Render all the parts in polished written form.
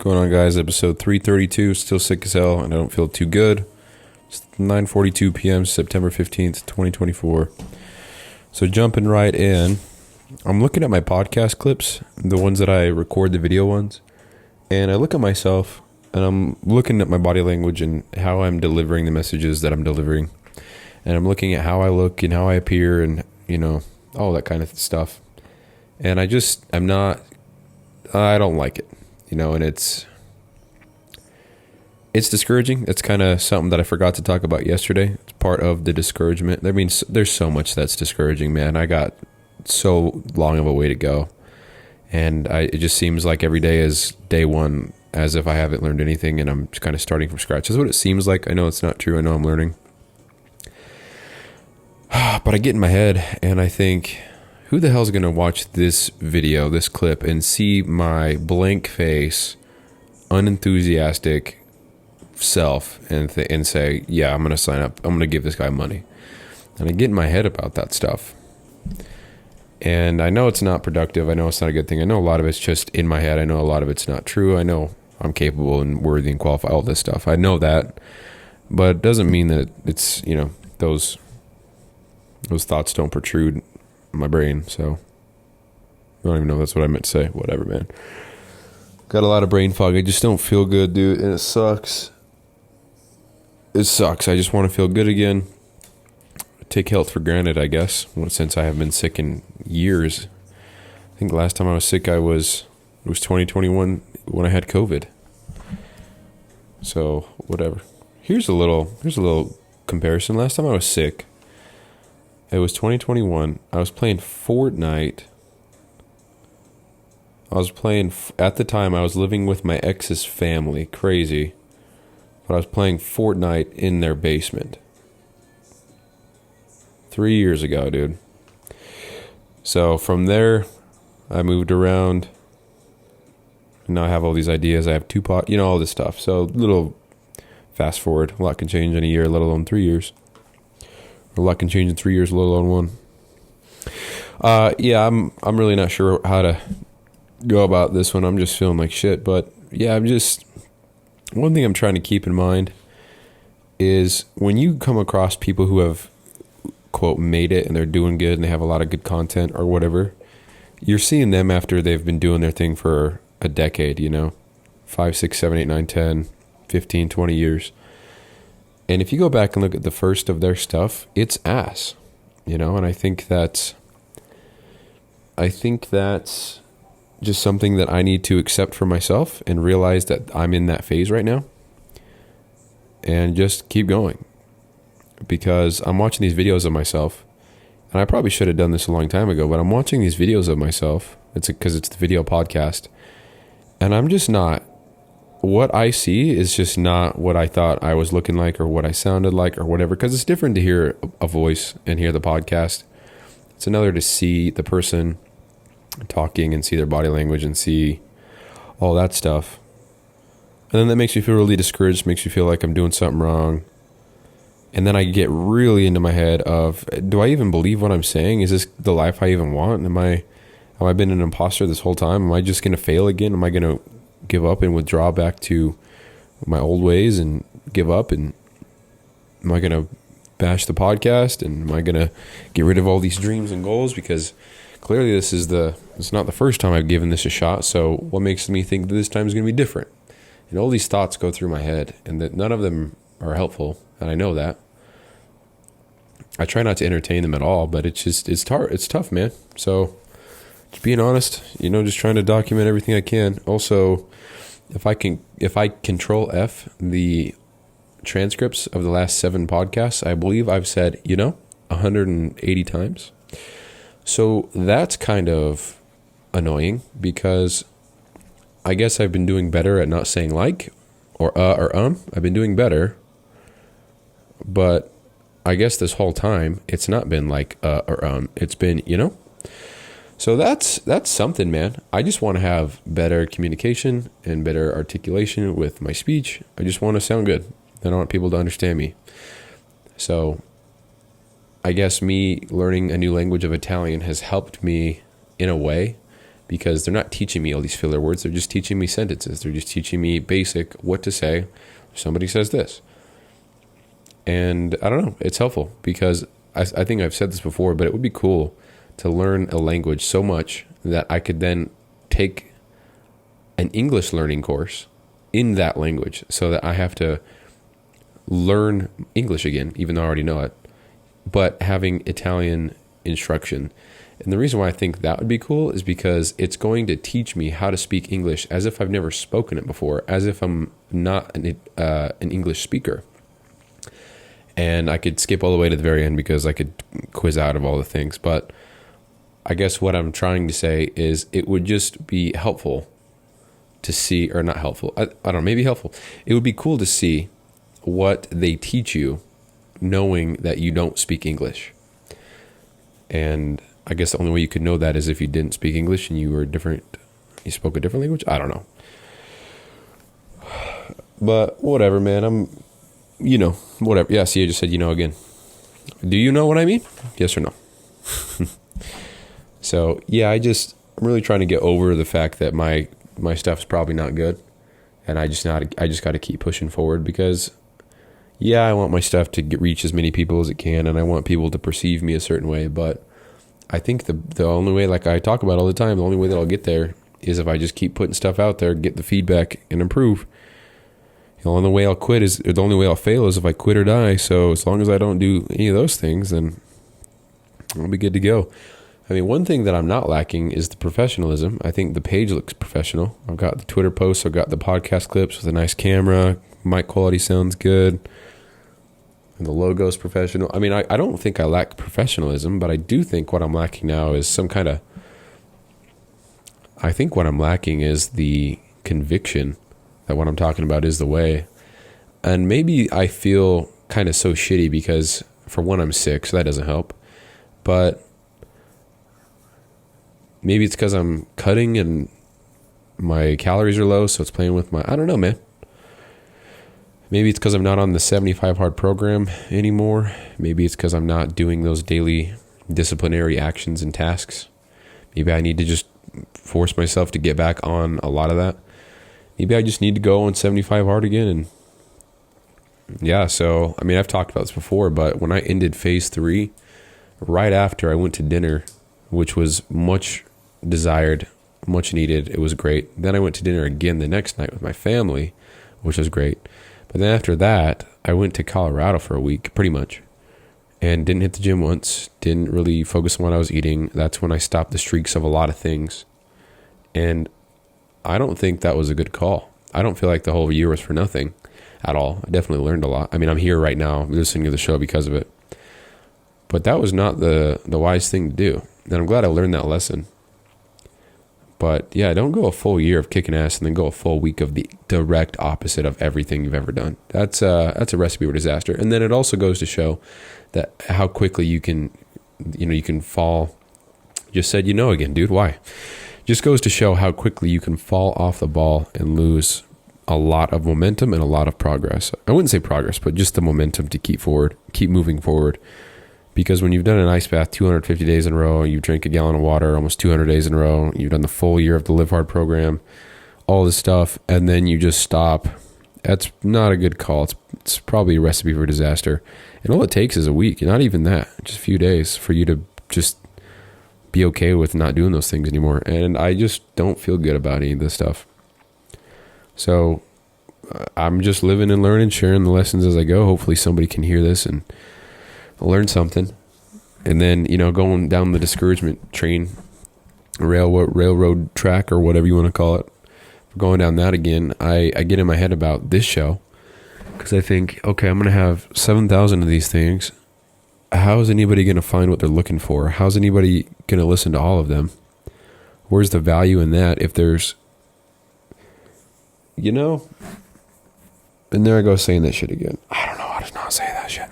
Going on, guys? Episode 332. Still sick as hell, and I don't feel too good. It's 9:42 p.m. September 15th, 2024. So jumping right in, I'm looking at my podcast clips, the ones that I record, the video ones, and I look at myself, and I'm looking at my body language and how I'm delivering the messages that I'm delivering, and I'm looking at how I look and how I appear, and all that kind of stuff. And I don't like it. And it's discouraging. It's kind of something that I forgot to talk about yesterday. It's part of the discouragement. I mean, there's so much that's discouraging, man. I got so long of a way to go. And it just seems like every day is day one, as if I haven't learned anything and I'm just kind of starting from scratch. That's what it seems like. I know it's not true. I know I'm learning. But I get in my head and I think, who the hell's going to watch this video, this clip, and see my blank face, unenthusiastic self and say, yeah, I'm going to sign up. I'm going to give this guy money. And I get in my head about that stuff. And I know it's not productive. I know it's not a good thing. I know a lot of it's just in my head. I know a lot of it's not true. I know I'm capable and worthy and qualified, all this stuff. I know that. But it doesn't mean that it's, those thoughts don't protrude my brain. So I don't even know if that's what I meant to say. Whatever, man. Got a lot of brain fog. I just don't feel good, dude, and it sucks. I just want to feel good again. Take health for granted, I guess, since I have been sick in years. I think the last time I was sick it was 2021 when I had COVID. So whatever. Here's a little comparison. Last time I was sick, it was 2021. I was playing Fortnite. At the time, I was living with my ex's family. Crazy. But I was playing Fortnite in their basement. 3 years ago, dude. So from there, I moved around. Now I have all these ideas. I have Tupac, all this stuff. So little fast forward. A lot can change in a year, let alone 3 years. A lot can change in 3 years, let alone one. I'm really not sure how to go about this one. I'm just feeling like shit. But yeah, one thing I'm trying to keep in mind is when you come across people who have, quote, made it and they're doing good and they have a lot of good content or whatever, you're seeing them after they've been doing their thing for a decade, 5, 6, 7, 8, 9, 10, 15, 20 years. And if you go back and look at the first of their stuff, it's ass, and I think that's just something that I need to accept for myself and realize that I'm in that phase right now and just keep going, because I'm watching these videos of myself, and I probably should have done this a long time ago, but I'm watching these videos of myself. It's because it's the video podcast, and I'm just not. What I see is just not what I thought I was looking like or what I sounded like or whatever, because it's different to hear a voice and hear the podcast. It's another to see the person talking and see their body language and see all that stuff. And then that makes me feel really discouraged, makes me feel like I'm doing something wrong. And then I get really into my head of, do I even believe what I'm saying? Is this the life I even want? Have I been an imposter this whole time? Am I just going to fail again? Am I going to give up and withdraw back to my old ways and give up? And am I going to bash the podcast? And am I going to get rid of all these dreams and goals? Because clearly it's not the first time I've given this a shot. So what makes me think that this time is going to be different? And all these thoughts go through my head, and that none of them are helpful. And I know that. I try not to entertain them at all, but it's tough, man. So just being honest, just trying to document everything I can. Also, if I control F the transcripts of the last 7 podcasts, I believe I've said, 180 times. So that's kind of annoying, because I guess I've been doing better at not saying like or I've been doing better, but I guess this whole time it's not been like or it's been, So that's something, man. I just want to have better communication and better articulation with my speech. I just want to sound good. I don't want people to understand me. So I guess me learning a new language of Italian has helped me in a way. because they're not teaching me all these filler words. They're just teaching me sentences. They're just teaching me basic what to say. Somebody says this. And I don't know, it's helpful because I think I've said this before, but it would be cool to learn a language so much that I could then take an English learning course in that language so that I have to learn English again, even though I already know it, but having Italian instruction. And the reason why I think that would be cool is because it's going to teach me how to speak English as if I've never spoken it before, as if I'm not an English speaker. And I could skip all the way to the very end because I could quiz out of all the things. But I guess what I'm trying to say is it would just be helpful to see, or not helpful, I don't know, maybe helpful. It would be cool to see what they teach you knowing that you don't speak English. And I guess the only way you could know that is if you didn't speak English and you spoke a different language. I don't know. But whatever, man. Whatever. Yeah, see, I just said, again. Do you know what I mean? Yes or no? So, yeah, I'm really trying to get over the fact that my stuff's probably not good. And I just got to keep pushing forward because, yeah, I want my stuff to reach as many people as it can, and I want people to perceive me a certain way. But I think the only way, like I talk about all the time, the only way that I'll get there is if I just keep putting stuff out there, get the feedback, and improve. The only way I'll quit the only way I'll fail is if I quit or die. So as long as I don't do any of those things, then I'll be good to go. I mean, one thing that I'm not lacking is the professionalism. I think the page looks professional. I've got the Twitter posts. I've got the podcast clips with a nice camera. Mic quality sounds good. And the logo's professional. I mean, I don't think I lack professionalism, but I do think what I'm lacking now is I think what I'm lacking is the conviction that what I'm talking about is the way. And maybe I feel kind of so shitty because, for one, I'm sick, so that doesn't help. But maybe it's because I'm cutting and my calories are low, so it's playing with I don't know, man. Maybe it's because I'm not on the 75 hard program anymore. Maybe it's because I'm not doing those daily disciplinary actions and tasks. Maybe I need to just force myself to get back on a lot of that. Maybe I just need to go on 75 hard again. And yeah, so, I mean, I've talked about this before, but when I ended phase 3, right after I went to dinner, which was much desired, much needed. It was great. Then I went to dinner again the next night with my family, which was great. But then after that, I went to Colorado for a week, pretty much, and didn't hit the gym once, didn't really focus on what I was eating. That's when I stopped the streaks of a lot of things. And I don't think that was a good call. I don't feel like the whole year was for nothing at all. I definitely learned a lot. I mean, I'm here right now listening to the show because of it. But that was not the wise thing to do. And I'm glad I learned that lesson. But yeah, don't go a full year of kicking ass and then go a full week of the direct opposite of everything you've ever done. That's a recipe for disaster. And then it also goes to show that how quickly you can fall. Just said, again, dude, why? Just goes to show how quickly you can fall off the ball and lose a lot of momentum and a lot of progress. I wouldn't say progress, but just the momentum to keep moving forward. Because when you've done an ice bath 250 days in a row, you drink a gallon of water almost 200 days in a row, you've done the full year of the Live Hard program, all this stuff, and then you just stop, that's not a good call. It's probably a recipe for disaster. And all it takes is a week, not even that, just a few days for you to just be okay with not doing those things anymore. And I just don't feel good about any of this stuff. So I'm just living and learning, sharing the lessons as I go. Hopefully somebody can hear this and learn something. And then, going down the discouragement train, railroad track, or whatever you want to call it, going down that again, I get in my head about this show because I think, okay, I'm going to have 7,000 of these things. How is anybody going to find what they're looking for? How's anybody going to listen to all of them? Where's the value in that if there's, and there I go saying that shit again. I don't know how to not say that shit.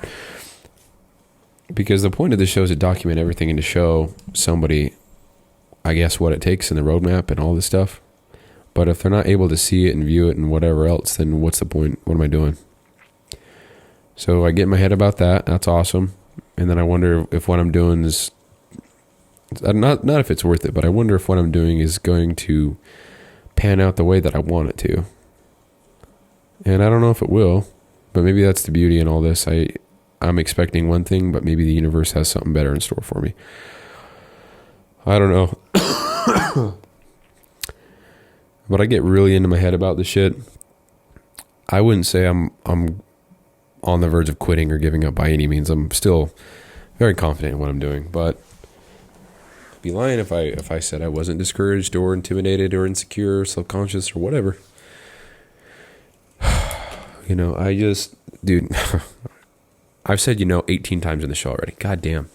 Because the point of the show is to document everything and to show somebody, I guess, what it takes in the roadmap and all this stuff. But if they're not able to see it and view it and whatever else, then what's the point? What am I doing? So I get in my head about that. That's awesome. And then I wonder if what I'm doing is Not if it's worth it, but I wonder if what I'm doing is going to pan out the way that I want it to. And I don't know if it will, but maybe that's the beauty in all this. I'm expecting one thing, but maybe the universe has something better in store for me. I don't know. But I get really into my head about this shit. I wouldn't say I'm on the verge of quitting or giving up by any means. I'm still very confident in what I'm doing, but I'd be lying if I said I wasn't discouraged or intimidated or insecure or self-conscious or whatever. Dude, I've said 18 times in the show already. God damn.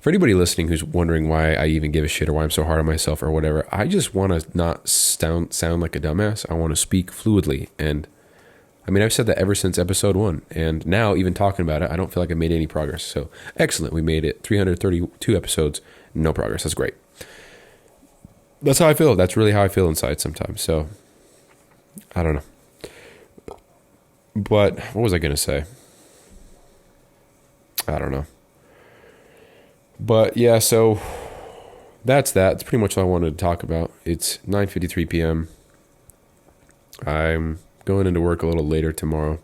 For anybody listening who's wondering why I even give a shit or why I'm so hard on myself or whatever, I just want to not sound like a dumbass. I want to speak fluidly. And I mean, I've said that ever since episode 1. And now, even talking about it, I don't feel like I made any progress. So, excellent. We made it 332 episodes. No progress. That's great. That's how I feel. That's really how I feel inside sometimes. So, I don't know. But what was I going to say? I don't know. But yeah, so that's that. That's pretty much all I wanted to talk about. It's 9:53 p.m. I'm going into work a little later tomorrow.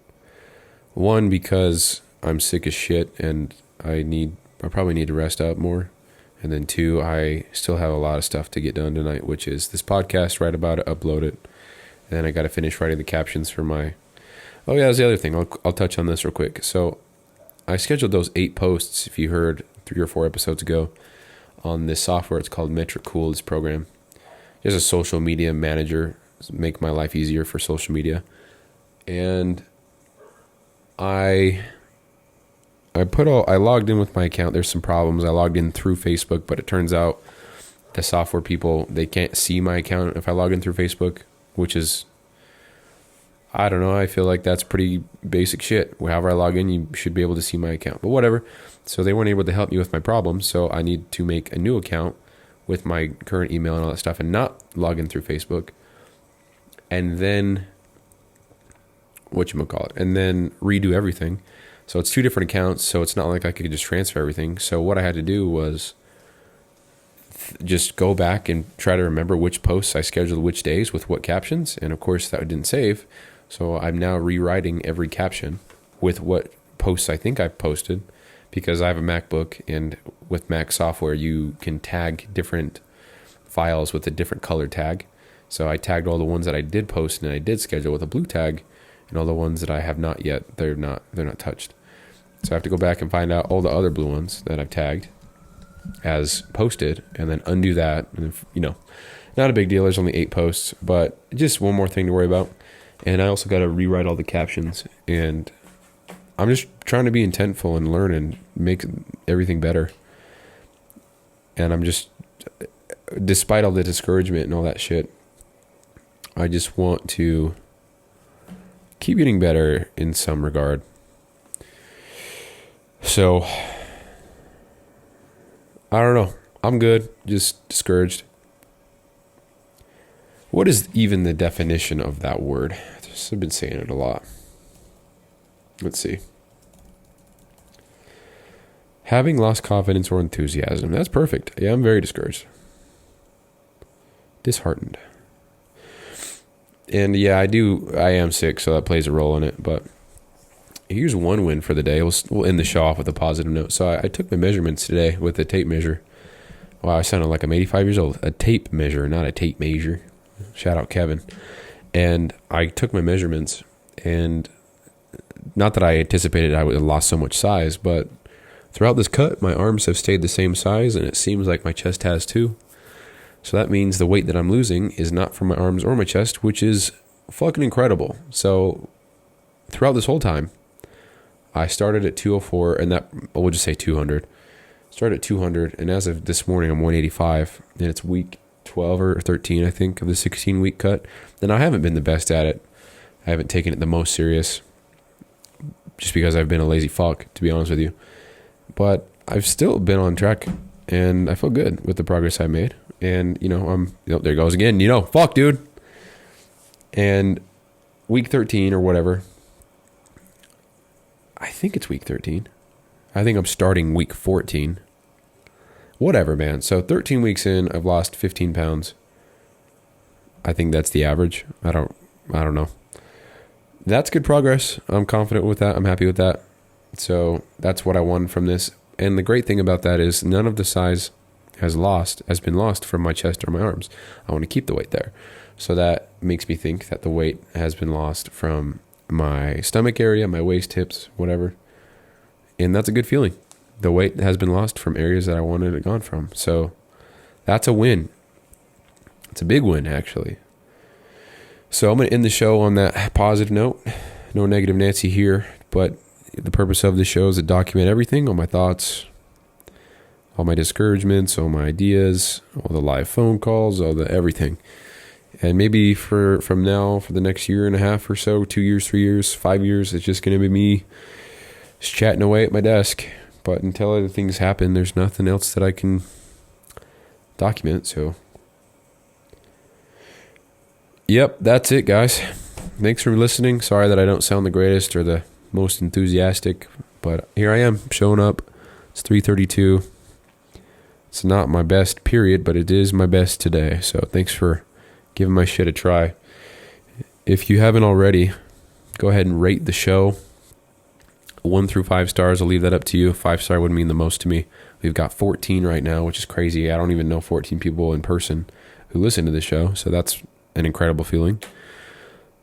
One, because I'm sick as shit and I probably need to rest up more. And then 2, I still have a lot of stuff to get done tonight, which is this podcast, write about it, upload it. And then I got to finish writing the captions for my... Oh yeah, that's the other thing. I'll touch on this real quick. So I scheduled those 8 posts, if you heard 3 or 4 episodes ago, on this software. It's called Metricool, this program. It's a social media manager, make my life easier for social media. And I logged in with my account. There's some problems. I logged in through Facebook, but it turns out the software people, they can't see my account if I log in through Facebook, which is, I don't know. I feel like that's pretty basic shit. However I log in, you should be able to see my account, but whatever. So they weren't able to help me with my problem. So I need to make a new account with my current email and all that stuff and not log in through Facebook. And then, and then redo everything. So it's 2 different accounts. So it's not like I could just transfer everything. So what I had to do was just go back and try to remember which posts I scheduled which days with what captions. And of course that didn't save. So I'm now rewriting every caption with what posts I think I've posted, because I have a MacBook, and with Mac software, you can tag different files with a different color tag. So I tagged all the ones that I did post and I did schedule with a blue tag, and all the ones that I have not yet, they're not touched. So I have to go back and find out all the other blue ones that I've tagged as posted, and then undo that. And not a big deal. There's only 8 posts, but just one more thing to worry about. And I also got to rewrite all the captions, and I'm just trying to be intentful and learn and make everything better. And I'm just, despite all the discouragement and all that shit, I just want to keep getting better in some regard. So, I don't know. I'm good. Just discouraged. What is even the definition of that word? I've been saying it a lot. Let's see. Having lost confidence or enthusiasm. That's perfect. Yeah, I'm very discouraged. Disheartened. And yeah, I am sick, so that plays a role in it. But here's one win for the day. We'll end the show off with a positive note. So I took my measurements today with a tape measure. Wow, I sounded like I'm 85 years old. A tape measure, not a tape measure. Shout out Kevin. And I took my measurements, and not that I anticipated I would have lost so much size, but throughout this cut, my arms have stayed the same size, and it seems like my chest has too. So that means the weight that I'm losing is not from my arms or my chest, which is fucking incredible. So throughout this whole time, I started at 204, and we'll just say 200. Started at 200, and as of this morning, I'm 185, and it's week 12 or 13, I think, of the 16-week cut. And I haven't been the best at it. I haven't taken it the most serious, just because I've been a lazy fuck, to be honest with you. But I've still been on track, and I feel good with the progress I made. And, there goes again, fuck, dude. And week 13 or whatever, I think it's week 13. I think I'm starting week 14. whatever, man. So 13 weeks in, I've lost 15 pounds. I think that's the average. I don't know. That's good progress. I'm confident with that. I'm happy with that. So that's what I want from this. And the great thing about that is none of the size has been lost from my chest or my arms. I want to keep the weight there. So that makes me think that the weight has been lost from my stomach area, my waist, hips, whatever. And that's a good feeling. The weight has been lost from areas that I wanted it gone from. So that's a win. It's a big win, actually. So I'm going to end the show on that positive note. No negative Nancy here, but the purpose of the show is to document everything, all my thoughts, all my discouragements, all my ideas, all the live phone calls, all the everything. And maybe from now, for the next year and a half or so, 2 years, 3 years, 5 years, it's just going to be me just chatting away at my desk. But until other things happen, there's nothing else that I can document. So, yep, that's it, guys. Thanks for listening. Sorry that I don't sound the greatest or the most enthusiastic, but here I am showing up. It's 3:32. It's not my best period, but it is my best today. So thanks for giving my shit a try. If you haven't already, go ahead and rate the show 1 through 5 stars. I'll leave that up to you. 5-star would mean the most to me. We've got 14 right now, which is crazy. I don't even know 14 people in person who listen to the show, so that's an incredible feeling.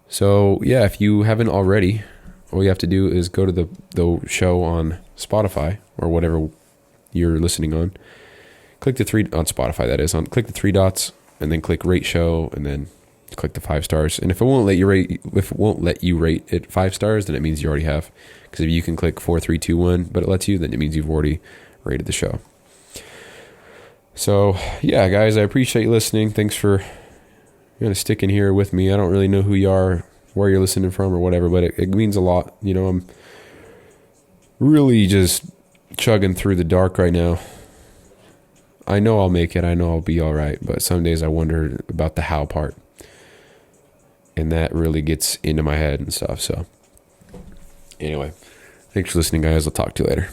So yeah, if you haven't already, all you have to do is go to the show on Spotify or whatever you're listening on. Click the 3 on Spotify, that is. Click the 3 dots and then click rate show and then click the 5 stars. And if it won't let you rate it 5 stars, then it means you already have. Because if you can click 4, 3, 2, 1, but it lets you, then it means you've already rated the show. So yeah, guys, I appreciate you listening. Thanks for sticking here with me. I don't really know who you are, where you're listening from or whatever, but it means a lot. I'm really just chugging through the dark right now. I know I'll make it. I know I'll be all right. But some days I wonder about the how part. And that really gets into my head and stuff. So anyway, thanks for listening, guys. I'll talk to you later.